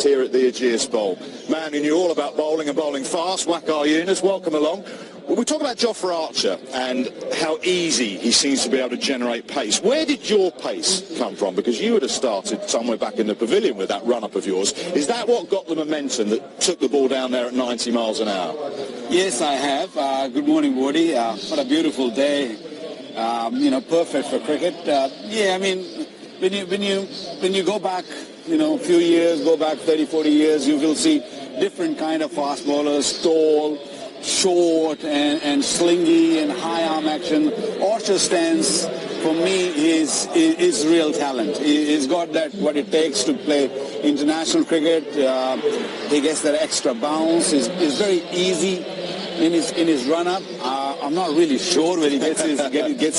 Here at the Ageas Bowl. Man who knew all about bowling and bowling fast, Waqar Younis, welcome along. Well, we talk about Jofra Archer and how easy he seems to be able to generate pace. Where did your pace come from? Because you would have started somewhere back in the pavilion with that run-up of yours. Is that what got the momentum that took the ball down there at 90 miles an hour? Yes, I have. Good morning, Woody. What a beautiful day. Perfect for cricket. Yeah, I mean, when you go back, a few years, go back 30, 40 years, you will see different kind of fast bowlers, tall, short, and slingy, and high arm action. Archer stands, for me, is real talent. He's got that, what it takes to play international cricket. He gets that extra bounce. He's very easy in his run-up. I'm not really sure where he gets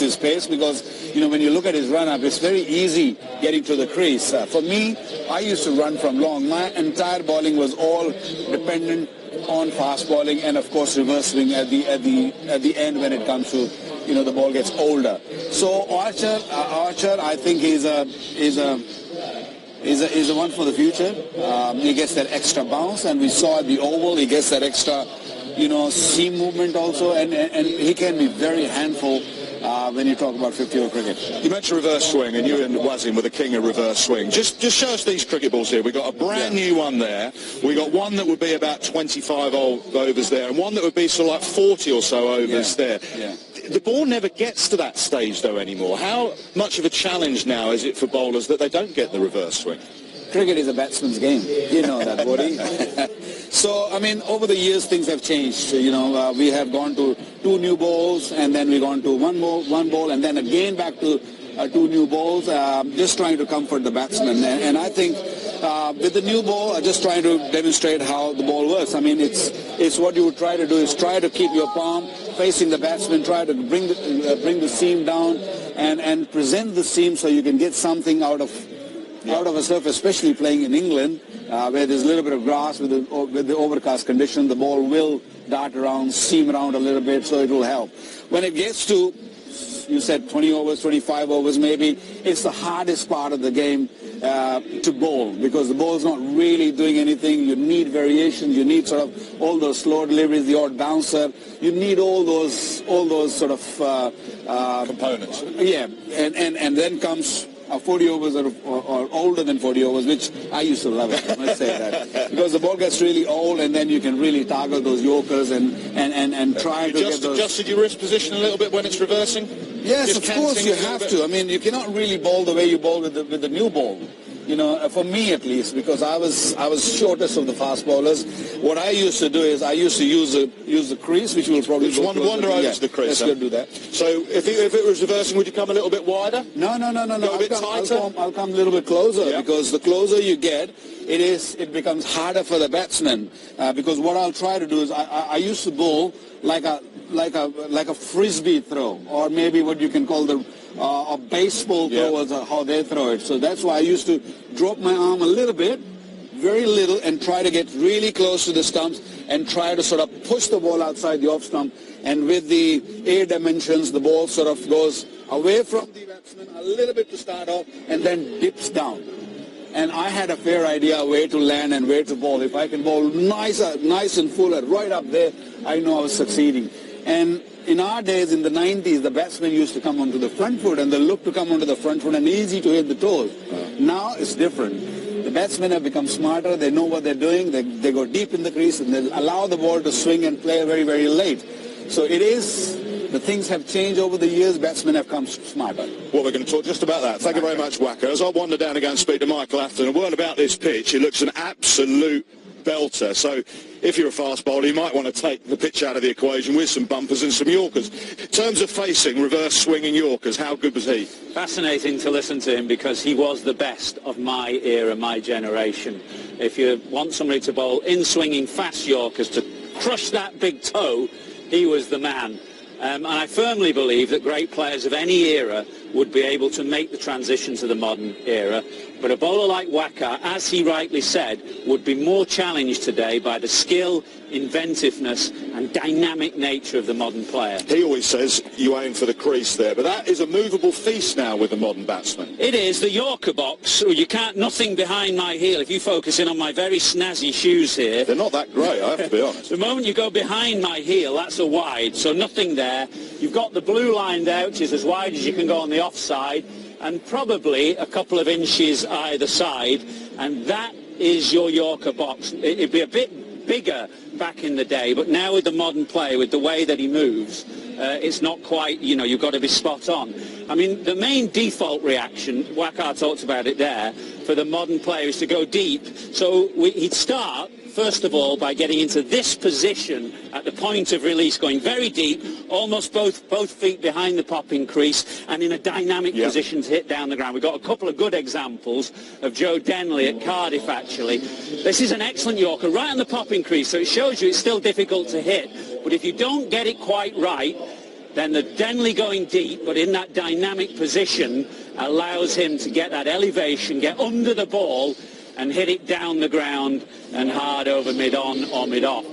his pace, because when you look at his run-up, it's very easy getting to the crease. For me, I used to run from long. My entire bowling was all dependent on fast bowling, and of course reverse swing at the end when it comes to the ball gets older. So Archer, I think is a one for the future. He gets that extra bounce, and we saw at the Oval he gets that extra seam movement also, and he can be very handful when you talk about 50-over cricket. You mentioned reverse swing, and you and Wazim were the king of reverse swing. Just show us these cricket balls here. We've got a brand new one there. We've got one that would be about 25 overs there, and one that would be sort of like 40 or so overs there. Yeah. The ball never gets to that stage, though, anymore. How much of a challenge now is it for bowlers that they don't get the reverse swing? Cricket is a batsman's game. You know that, Woody. So, I mean, over the years, things have changed. We have gone to 2 new balls, and then we've gone to one ball, and then again back to 2 new balls, just trying to comfort the batsman. And I think with the new ball, just trying to demonstrate how the ball works. I mean, it's what you would try to do is try to keep your palm facing the batsman, try to bring the seam down, and present the seam so you can get something out of a surface, especially playing in England, where there's a little bit of grass with the overcast condition. The ball will dart around, seam around a little bit, so it will help. When it gets to, you said 20 overs, 25 overs maybe, it's the hardest part of the game to bowl, because the ball's not really doing anything. You need variations. You need sort of all those slow deliveries, the odd bouncer. You need all those sort of components. Yeah, and then comes 40 overs or older than 40 overs, which I used to love it, I must say that. Because the ball gets really old, and then you can really target those Yorkers and try to get those. Adjusted your wrist position a little bit when it's reversing? Yes, of course you have to. I mean, you cannot really bowl the way you bowl with the new ball. For me at least, because I was shortest of the fast bowlers. What I used to do is I used to use the crease, which will probably wander over to the crease. Let's go do that. So if it was reversing, would you come a little bit wider? No. Go a bit tighter? I'll come a little bit closer, because the closer you get, it becomes harder for the batsman. Because what I'll try to do is I used to bowl like a frisbee throw, or maybe what you can call a baseball throw is how they throw it. So that's why I used to drop my arm a little bit, very little, and try to get really close to the stumps and try to sort of push the ball outside the off stump. And with the air dimensions, the ball sort of goes away from the batsman a little bit to start off, and then dips down. And I had a fair idea where to land and where to bowl. If I can bowl nice and full and right up there, I know I was succeeding. And in our days, in the 90s, the batsmen used to come onto the front foot, and they look to come onto the front foot and easy to hit the toes. Now it's different. The batsmen have become smarter. They know what they're doing. They go deep in the crease, and they allow the ball to swing and play very, very late. So the things have changed over the years. Batsmen have come smarter. Well, we're going to talk just about that. Thank you very much, Waqar. As I wander down and go and speak to Michael Afton, a word about this pitch. It looks an absolute belter. So if you're a fast bowler, you might want to take the pitch out of the equation with some bumpers and some Yorkers. In terms of facing reverse swinging Yorkers, how good was he? Fascinating to listen to him, because he was the best of my era, my generation. If you want somebody to bowl in swinging fast Yorkers to crush that big toe, he was the man. And I firmly believe that great players of any era would be able to make the transition to the modern era. But a bowler like Waqar, as he rightly said, would be more challenged today by the skill, inventiveness and dynamic nature of the modern player. He always says you aim for the crease there, but that is a movable feast now with the modern batsman. It is. The Yorker box, you can't, nothing behind my heel. If you focus in on my very snazzy shoes here. They're not that great, I have to be honest. The moment you go behind my heel, that's a wide, so nothing there. You've got the blue line there, which is as wide as you can go on the offside, and probably a couple of inches either side, and that is your Yorker box. It'd be a bit bigger back in the day, but now with the modern player, with the way that he moves, it's not quite, you've got to be spot on. I mean, the main default reaction, Waqar talked about it there, for the modern player is to go deep. So he'd start, first of all, by getting into this position at the point of release, going very deep, almost both feet behind the popping crease, and in a dynamic position to hit down the ground. We've got a couple of good examples of Joe Denley at Cardiff, actually. This is an excellent Yorker, right on the popping crease, so it shows you it's still difficult to hit. But if you don't get it quite right, then the Denley going deep, but in that dynamic position, allows him to get that elevation, get under the ball, and hit it down the ground and hard over mid-on or mid-off.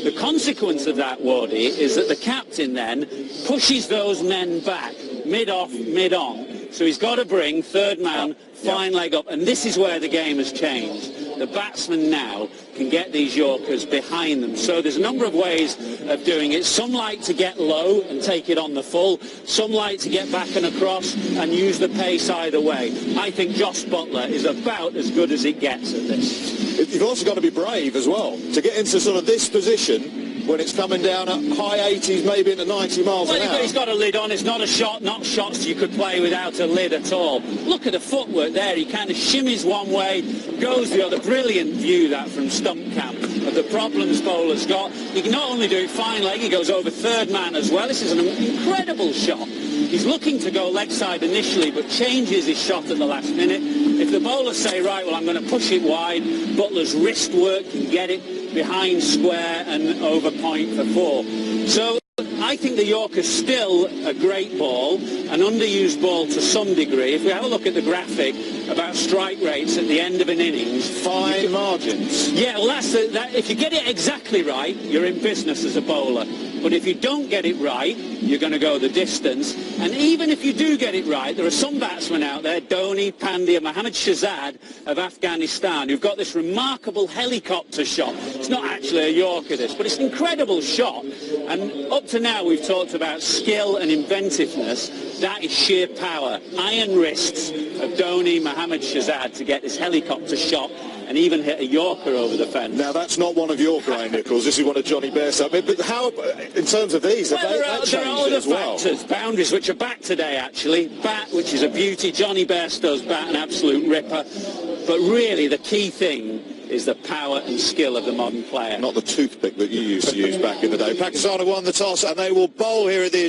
The consequence of that, Wardy, is that the captain then pushes those men back, mid-off, mid-on. So he's got to bring third man, fine leg up, and this is where the game has changed. The batsmen now can get these Yorkers behind them. So there's a number of ways of doing it. Some like to get low and take it on the full. Some like to get back and across and use the pace either way. I think Josh Buttler is about as good as it gets at this. You've also got to be brave as well to get into sort of this position when it's coming down at high 80s, maybe into 90 miles an hour. He's got a lid on. It's not a shot, not shots you could play without a lid at all. Look at the footwork there. He kind of shimmies one way, goes the other. Brilliant view, that, from stump camp, of the problems bowler's got. He can not only do it fine leg, he goes over third man as well. This is an incredible shot. He's looking to go leg side initially, but changes his shot at the last minute. If the bowlers say, right, well, I'm going to push it wide, Butler's wrist work can get it behind square and over point for 4. So I think the Yorker's still a great ball, an underused ball to some degree. If we have a look at the graphic about strike rates at the end of an innings, fine margins. Yeah, well, if you get it exactly right, you're in business as a bowler. But if you don't get it right, you're going to go the distance. And even if you do get it right, there are some batsmen out there, Dhoni, Pandya, Mohammad Shahzad of Afghanistan, who've got this remarkable helicopter shot. It's not actually a Yorker, this, but it's an incredible shot. And up to now, we've talked about skill and inventiveness. That is sheer power. Iron wrists of Dhoni, Mohammad Shahzad to get this helicopter shot and even hit a Yorker over the fence. Now, that's not one of your grey nickels. This is one of Johnny Bear's. But how, in terms of these, well, there are other factors, boundaries, which are back today, actually. Bat, which is a beauty. Johnny Bairstow's bat, an absolute ripper. But really, the key thing is the power and skill of the modern player. Not the toothpick that you used to use back in the day. Pakistan have won the toss, and they will bowl here at the